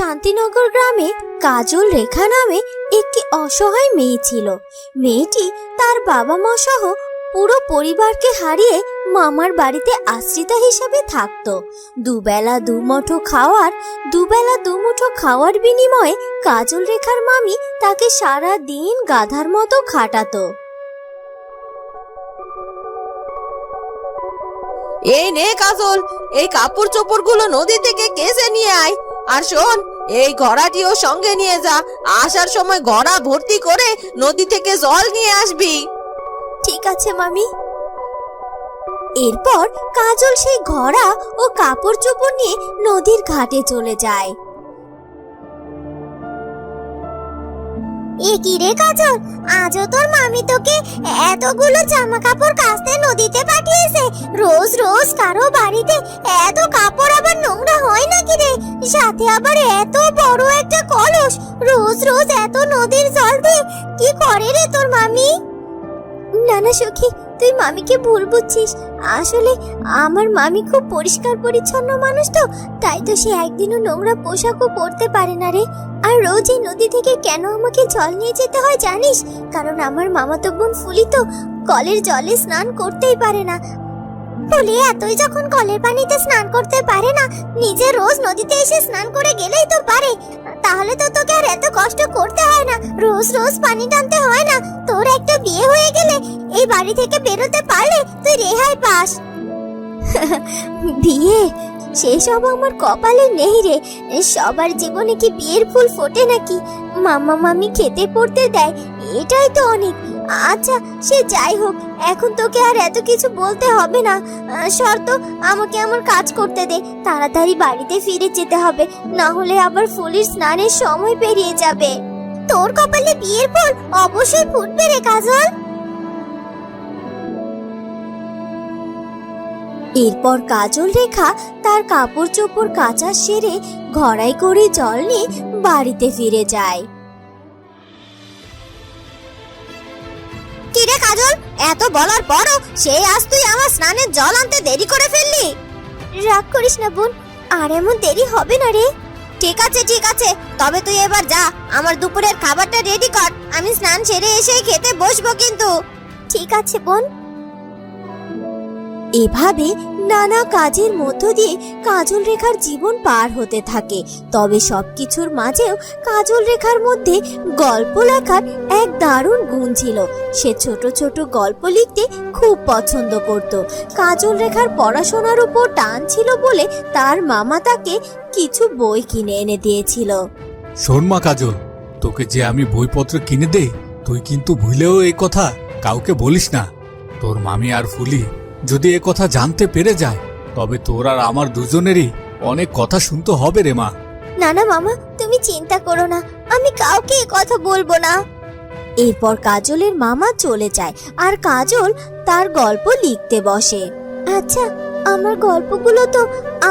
শান্তিনগর গ্রামে কাজল রেখা নামে একটি অসহায় মেয়ে ছিল। মেয়েটি তার বাবা মা সহ পুরো পরিবারকে হারিয়ে মামার বাড়িতে আশ্রিতা হিসাবে থাকতো। দুবেলা দুমুঠো খাওয়ার বিনিময়ে কাজল রেখার মামি তাকে সারা দিন গাধার মতো খাটাতো। এই নে কাজল, এই কাপড় চোপড় গুলো নদী থেকে কেচে নিয়ে আয়। আর শোন, এই ঘড়াটিও সঙ্গে নিয়ে যা। আসার সময় ঘড়া ভর্তি করে নদী থেকে জল নিয়ে আসবি। ঠিক আছে মামি। এরপর কাজল সেই ঘড়া ও কাপড় চোপড় নিয়ে নদীর ঘাটে চলে যায়। এ কি রে কাজল, আজও তোর মামি তোকে এতগুলো জামা কাপড় কাচতে নদীতে পাঠিয়েছে? রোজ রোজ কারো বাড়িতে এত কাপড় আবার নোংরা হয় নাকি রে? সাথে আবার এত বড় একটা কলস, রোজ রোজ এত নদীর জল দিয়ে কি করে রে তোর মামি? না না সখী, তুই মামিকে ভুল বুঝছিস। আসলে আমার মামি খুব পরিষ্কার পরিচ্ছন্ন মানুষ তো, তাই তো সে একদিনও নোংরা পোশাকও পরতে পারে না রে। আর রোজ এই নদী থেকে কেন আমাকে জল নিয়ে যেতে হয় জানিস? কারণ আমার মামাতো বোন ফুলি তো কলের জলে স্নান করতেই পারে না। ফুলি এতই যখন কলের পানিতে স্নান করতে পারে না, নিজে রোজ নদীতে এসে স্নান করে গেলেই তো পারে। তাহলে তো তোকে আর এত কষ্ট করতে হয় না, রোজ রোজ পানি টানতে হয় না। তোর একটা বিয়ে হয়ে গেলে এই বাড়ি থেকে বেরোতে পারলে তুই রেহাই পাস। বিয়ে? সেসব আমার কপালে নেই রে। সবার জীবনে কি বিয়ের ফুল ফোটে নাকি? মামা মামি খেতে পড়তে দেয়, এটাই তো অনেক। আচ্ছা সে যাই হোক, এখন তোকে আর এত কিছু বলতে হবে না। শর্ত, আমাকে আমার কাজ করতে দে। তাড়াতাড়ি বাড়িতে ফিরে যেতে হবে, না হলে আবার ফুলের স্নানের সময় পেরিয়ে যাবে। তোর কপালে বিয়ের ফুল অবশ্যই ফুটবে রে কাজল। এরপর কাজল রেখা তার কাপড় চোপড় কাচা সেরে ঘড়াই করে জল নিয়ে বাড়িতে ফিরে যায়। কিরে কাজল, এত বলার পরও সেই আজ তুই আমার স্নানের জল আনতে দেরি করে ফেললি? রাগ করিস না বোন, আর এমন দেরি হবে না রে। ঠিক আছে, তবে তুই এবার যা, আমার দুপুরের খাবারটা রেডি কর। আমি স্নান সেরে এসেই খেতে বসবো কিন্তু। ঠিক আছে বোন। এভাবে নানা কাজের মধ্য দিয়ে কাজল রেখার জীবন পার হতে থাকে। তবে সবকিছুর মাঝেও কাজল রেখার মধ্যে গল্প লেখার এক দারুণ গুণ ছিল। সে ছোট ছোট গল্প লিখতে খুব পছন্দ করত। কাজল রেখার পড়াশোনার উপর টান ছিল বলে তার মামা তাকে কিছু বই কিনে এনে দিয়েছিল। শোন মা কাজল, তোকে যে আমি বইপত্র কিনে দেই, তুই কিন্তু ভুলেও এই কথা কাউকে বলিস না। তোর মামি আর ফুলি যদি এ কথা জানতে পেরে যায়, তবে তোর আর আমার দুজনেরই অনেক কথা শুনতে হবে রে মা। না না মামা, তুমি চিন্তা করো না, আমি কাউকে এ কথা বলবো না। এরপর কাজলের মামা চলে যায় আর কাজল তার গল্প লিখতে বসে। আচ্ছা, আমার গল্পগুলো তো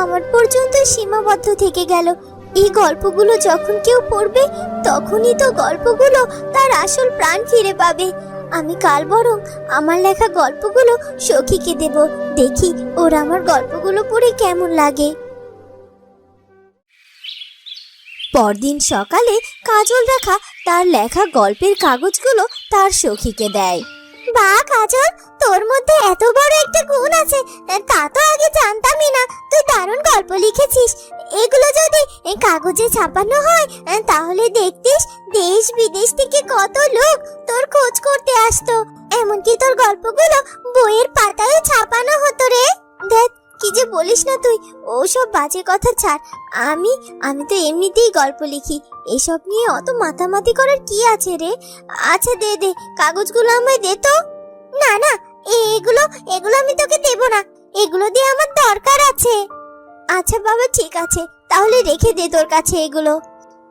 আমার পর্যন্ত সীমাবদ্ধ থেকে গেল। এই গল্পগুলো যখন কেউ পড়বে, তখনই তো গল্পগুলো তার আসল প্রাণ ফিরে পাবে। আমি কাল বরং আমার লেখা গল্পগুলো সখীকে দেব, দেখি ওর আমার গল্পগুলো পড়ে কেমন লাগে। পরদিন সকালে কাজল রেখা তার লেখা গল্পের কাগজগুলো তার সখীকে দেয়। বাহ কাজল, তোর মধ্যে এত বড় একটা গুণ আছে, তা তো আগে জানতামই না। তুই দারুণ গল্প লিখেছিস। এগুলো যদি কাগজে ছাপানো হয়, তাহলে দেখতিস দেশ বিদেশ থেকে কত লোক তোর খোঁজ করতে আসতো। এমনকি তোর গল্পগুলো বইয়ের পাতায় ছাপানো হতো রে। দেখ কি যে বলিস না তুই, ওসব বাজে কথা ছাড়। আমি তো এমনিতেই গল্প লিখি, এসব নিয়ে অত মাথামাতি করার কি আছে রে। আচ্ছা দে কাগজগুলো আমায় দে তো। না না, এগুলো আমি তোকে দেব না, এগুলো দিয়ে আমার দরকার আছে। আচ্ছা বাবা, ঠিক আছে, তাহলে রেখে দে তোর কাছে এগুলো।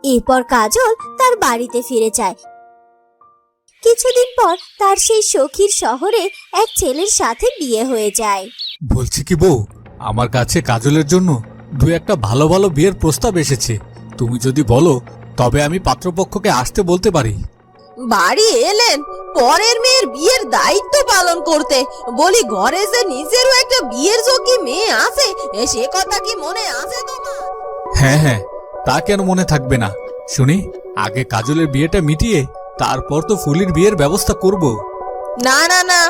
এরপর কাজল তার বাড়িতে ফিরে যায়। কিছুদিন পর তার সেই সখীর শহরে এক ছেলের সাথে বিয়ে হয়ে যায়। বলছি কি বউ, আমার কাছে কাজলের জন্য দু একটা ভালো ভালো বিয়ের প্রস্তাব এসেছে। তুমি যদি বলো, তবে আমি পাত্রপক্ষকে আসতে বলতে পারি। বাড়ি এলেন পরের মেয়ের বিয়ের দায়িত্ব পালন করতে? বলি ঘরে যে নিজেরও একটা বিয়ের যোগ্য মেয়ে আছে, সে কথা কি মনে আছে তোমার? হ্যাঁ, তা কেন মনে থাকবে না? শুনি, আগে কাজলের বিয়েটা মিটিয়ে তারপর তো ফুলির বিয়ের ব্যবস্থা করব। না না না,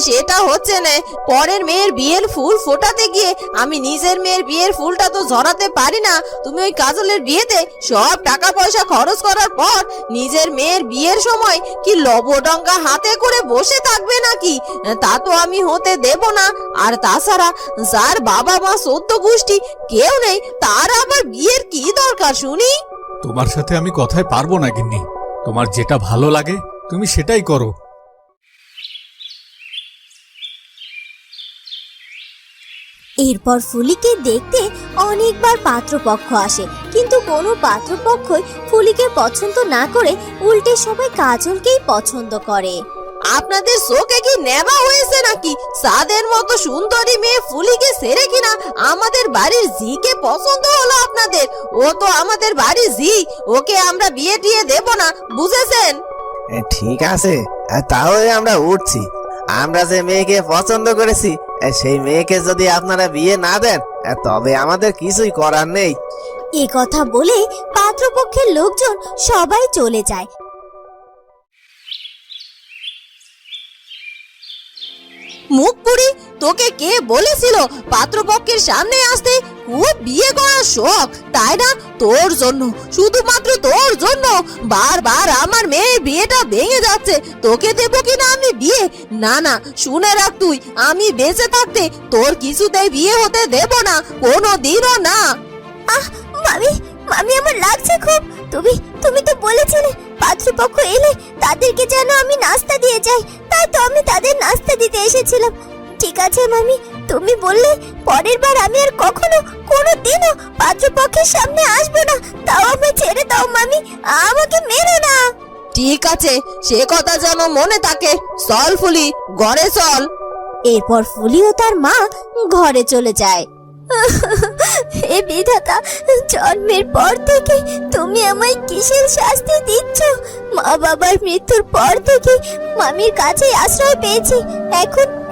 সেটা হচ্ছে না। পরের মেয়ের বিয়ের ফুল ফোটাতে গিয়ে আমি নিজের মেয়ের বিয়ের ফুলটা তো ঝরাতে পারি না। তুমি ওই কাজলের বিয়েতে সব টাকা পয়সা খরচ করার পর নিজের মেয়ের বিয়ের সময় কি লবডঙ্গা হাতে করে বসে থাকবে নাকি? তা তো আমি হতে দেব না। আর তাছাড়া যার বাবা মা 14 গোষ্ঠী কেউ নেই, তার আবার বিয়ের কি দরকার শুনি? তোমার সাথে আমি কথায় পারবো না গিন্নি। তোমার যেটা ভালো লাগে তুমি সেটাই করো। এরপর ফুলিকে দেখতে অনেকবার পাত্রপক্ষ আসে, কিন্তু কোনো পাত্রপক্ষই ফুলিকে পছন্দ না করে উল্টে সবাই কাজলকেই পছন্দ করে। আপনাদের চোখে কি নেবা হয়েছে নাকি? সাদের মতো সুন্দরী মেয়ে ফুলিকে ছেড়ে কিনা আমাদের বাড়ির ঝিকে পছন্দ হলো আপনাদের? ও তো আমাদের বাড়ির ঝি, ওকে আমরা বিয়ে টিয়ে দেব না, বুঝেছেন? ঠিক আছে, তাহলে আমরা উঠছি। আমরা যে মেয়েকে পছন্দ করেছি সেই মেয়েকে যদি আপনারা বিয়ে না দেন তবে আমাদের কিছুই করার নেই। এ কথা বলে পাত্রপক্ষের লোকজন সবাই চলে যায়। মুখপুরি, তোকে কে বলেছিল পাত্রপক্ষের সামনে আসতে? খুব বিয়ে করার শখ, তাই না? তোর জন্য, শুধুমাত্র তোর জন্য বারবার আমার মেয়ের বিয়েটা ভেঙে যাচ্ছে। তোকে দেব কিনা আমি বিয়ে? না না, শুনে রাখ তুই, আমি বেঁচে থাকতে তোর কিছুতেই বিয়ে হতে দেব না, কোনো দিনও না। মামি, মামি আমার লাগছে খুব। তুমি তুমি তো বলেছিলে পাত্রপক্ষ এলে তাদেরকে যেন আমি নাস্তা দিয়ে যাই, তাই তো আমি তাদের নাস্তা দিতে এসেছিলাম। ঠিক আছে মামি, তুমি বললে পরের বার আমি আর কখনো কোনো দিনও পাত্রপক্ষের সামনে আসবো না। তাও আমায় ছেড়ে দাও মামি, আমাকে মেরো না। ঠিক আছে, সে কথা যেন মনে থাকে। চল ফুলি, ঘরে চল। এরপর ফুলি ও তার মা ঘরে চলে যায়। হে বিধাতা, জন্মের পর থেকে তুমি আমায় কিসের শাস্তি দিচ্ছ? মা বাবার মৃত্যুর পর থেকে মামির কাছে আশ্রয় পেয়েছি,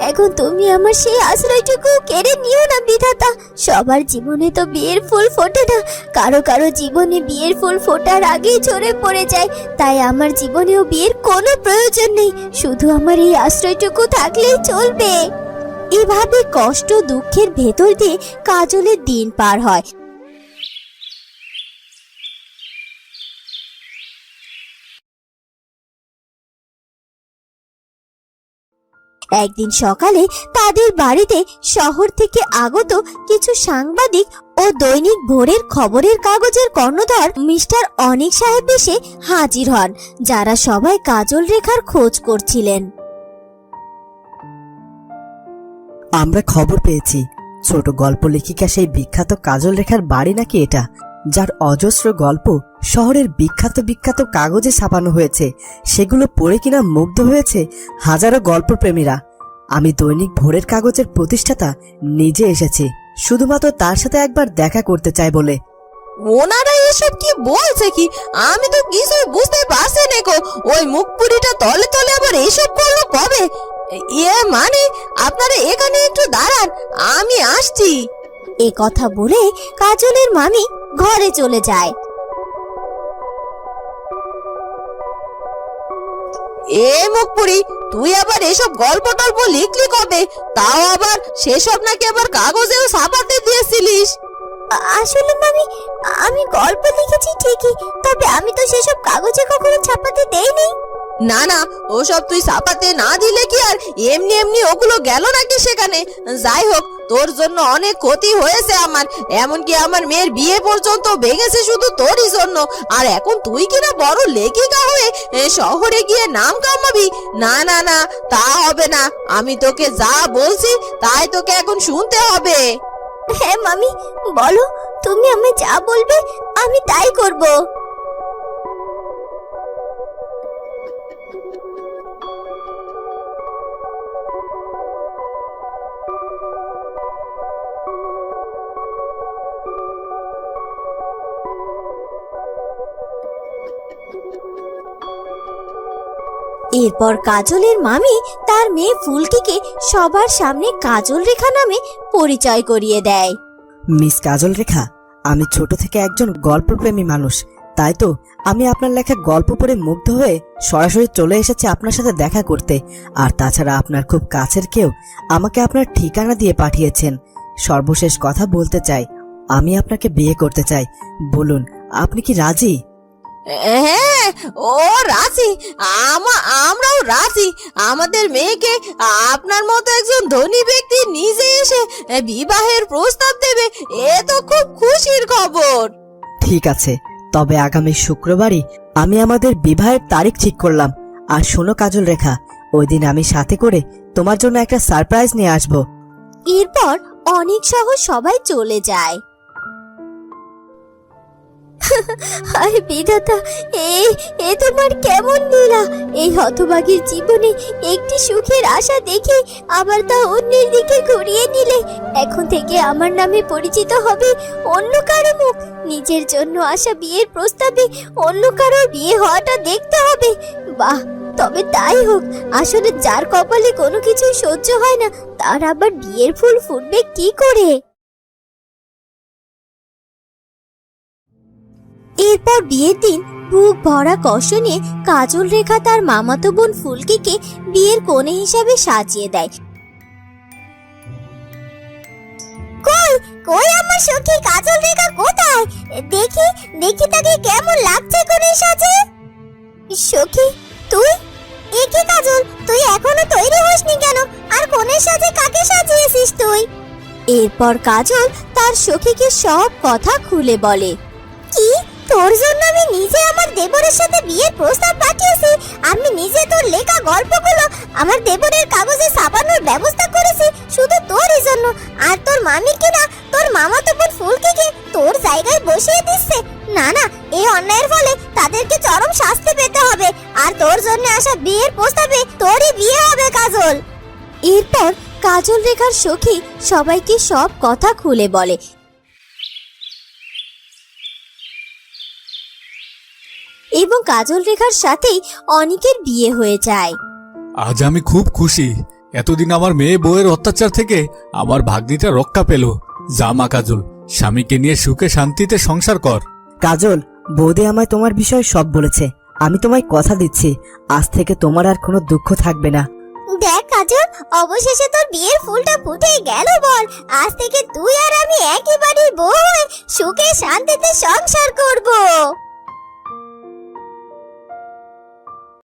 এখন তুমি আমার সেই আশ্রয়টুকু কেড়ে নিও না বিধাতা। সবার জীবনে তো বিয়ের ফুল ফোটে না, কারো কারো জীবনে বিয়ের ফুল ফোটার আগেই ঝরে পড়ে যায়। তাই আমার জীবনেও বিয়ের কোনো প্রয়োজন নেই, শুধু আমার এই আশ্রয়টুকু থাকলেই চলবে। এভাবে কষ্ট দুঃখের ভেতর দিয়ে কাজলের দিন পার হয়। একদিন সকালে তাদের বাড়িতে শহর থেকে আগত কিছু সাংবাদিক ও দৈনিক ভোরের খবরের কাগজের কর্ণধার মিস্টার অনিক সাহেব এসে হাজির হন, যারা সবাই কাজল রেখার খোঁজ করছিলেন। আমরা খবর পেয়েছি ছোট গল্প লেখিকা সেই বিখ্যাত কাজল রেখার বাড়ি নাকি এটা, যার অজস্র গল্প শহরের বিখ্যাত বিখ্যাত কাগজে ছাপানো হয়েছে। সেগুলো পড়ে কিনা মুগ্ধ হয়েছে হাজারো গল্পপ্রেমীরা। আমি দৈনিক ভোরের কাগজের প্রতিষ্ঠাতা নিজে এসেছি শুধুমাত্র তার সাথে একবার দেখা করতে চাই বলে। ওনারা এসব কি বলছে কি? আমি তো কিছুই বুঝতে পারছি না গো। ওই মুখপুরিটা তলে তলে আবার এসব করলো কবে? মানে আপনারা এখানে একটু দাঁড়ান, আমি আসছি। এ কথা বলে কাজলের মামি ঘরে চলে যায়। এ মুখপুরি, তুই আবার এসব গল্প টল্প লিখলি কবে? তাও আবার সেসব নাকি আবার কাগজেও ছাপাতে দিয়েছিলিস? আসলে মামি, আমি গল্প লিখেছি ঠিকই, তবে আমি তো সেসব কাগজে কখনো ছাপাতে দেইনি। না না, ওসব তুই ছাপাতে না দিলে কি আর এমনি এমনি ওগুলো গেল নাকি সেখানে? যাই হোক, তোর জন্য অনেক ক্ষতি হয়েছে আমার, এমনকি আমার মেয়ের বিয়ে পর্যন্ত ভেঙেছে শুধু তোরই জন্য। আর এখন তুই কিনা বড় লেখিকা হয়ে শহরে গিয়ে নাম কামাবি? না না না, তা হবে না। আমি তোকে যা বলছি তাই তোকে এখন শুনতে হবে। হ্যাঁ মামি, বলো, তুমি আমায় যা বলবে আমি তাই করব। এরপর কাজলের মামি তার মেয়ে ফুলকিকে সবার সামনে কাজল রেখা নামে পরিচয় করিয়ে দেয়। মিস কাজল রেখা, আমি ছোট থেকে একজন গল্পপ্রেমী মানুষ, তাই তো আমি আপনার লেখা গল্প পড়ে মুগ্ধ হয়ে সরাসরি চলে এসেছি আপনার সাথে দেখা করতে। আর তাছাড়া আপনার খুব কাছের কেউ আমাকে আপনার ঠিকানা দিয়ে পাঠিয়েছেন। সর্বশেষ কথা বলতে চাই, আমি আপনাকে বিয়ে করতে চাই। বলুন, আপনি কি রাজি? হ্যাঁ, ও রাজি। আমরাও রাজি। আমাদের মেয়েকে আপনার মতো একজন ধনী ব্যক্তি নিজে এসে বিবাহের প্রস্তাব দেবে, এ তো খুব খুশির খবর। ঠিক আছে, তবে আগামী শুক্রবারই আমি আমাদের বিবাহের তারিখ ঠিক করলাম। আর শোনো কাজল রেখা, ওই দিন আমি সাথে করে তোমার জন্য একটা সারপ্রাইজ নিয়ে আসব। এরপর অনেক সহ সবাই চলে যায়। হায় বিধাতা, এ তোমার কেমন লীলা! এই হতভাগীর জীবনে একটি সুখের আশা দেখে আবার তা অন্যের দিকে ঘুরিয়ে নিলে। এখন থেকে আমার নামে পরিচিত হবে অন্য কারো মুখ। নিজের জন্য আসা বিয়ের প্রস্তাবে অন্য কারো বিয়ে হওয়াটা দেখতে হবে। বাহ, তবে তাই হোক। আসলে যার কপালে কোনো কিছুই সহ্য হয় না, তার আবার বিয়ের ফুল ফুটবে কি করে? এরপর বিয়ের দিন বুক ভরা কষ্ট নিয়ে কাজল রেখা তার মামাতো বোন ফুলকিকে বিয়ের কনে হিসাবে সাজিয়ে দেয়। কই কই আমার সখী কাজল রেখা কোথায়? দেখি দেখি তাকে কেমন লাগছে কনে সাজে। সখী তুই? এ কি কাজল, তুই এখনো তৈরি হসনি কেন? আর কনে সাজে কাকে সাজিয়েছিস তুই? এরপর কাজল তার সখীকে সব কথা খুলে বলে। কি, তোর জন্য আমি নিজে আমার দেবরের সাথে বিয়ের প্রস্তাব পাঠিয়েছি? আমি নিজে তোর লেখা গল্পগুলো আমার দেবরের কাগজে ছাপানোর ব্যবস্থা করেছি শুধু তোরই জন্য। আর তোর মামি কিনা তোর মামাতো বোন ফুলকিকে তোর জায়গায় বসিয়ে দিচ্ছে। না না, এই অন্যায়ের ফলে তাদেরকে চরম শাস্তি পেতে হবে। আর তোর জন্য আসা বিয়ের প্রস্তাবে তোরই বিয়ে হবে কাজল। এরপর কাজল রেখার সখী সবাইকে সব কথা খুলে বলে এবং কাজল রেখার সাথেই অনিকের বিয়ে হয়ে যায়। আজ আমি খুব খুশি। এতদিন আমার মেয়ে বউয়ের অত্যাচার থেকে আমার ভাগ্নিটা রক্ষা পেল। যা মা কাজল, স্বামীকে নিয়ে সুখে শান্তিতে সংসার কর। কাজল, বৌদি আমায় তোমার বিষয়ে সব বলেছে। আমি তোমায় কথা দিচ্ছি, আজ থেকে তোমার আর কোনো দুঃখ থাকবে না। দেখ কাজল, অবশেষে তোর বিয়ের ফুলটা ফুটে গেল বল। আজ থেকে তুই আর আমি একই বাড়ির বউ হয়ে সুখে শান্তিতে সংসার করব।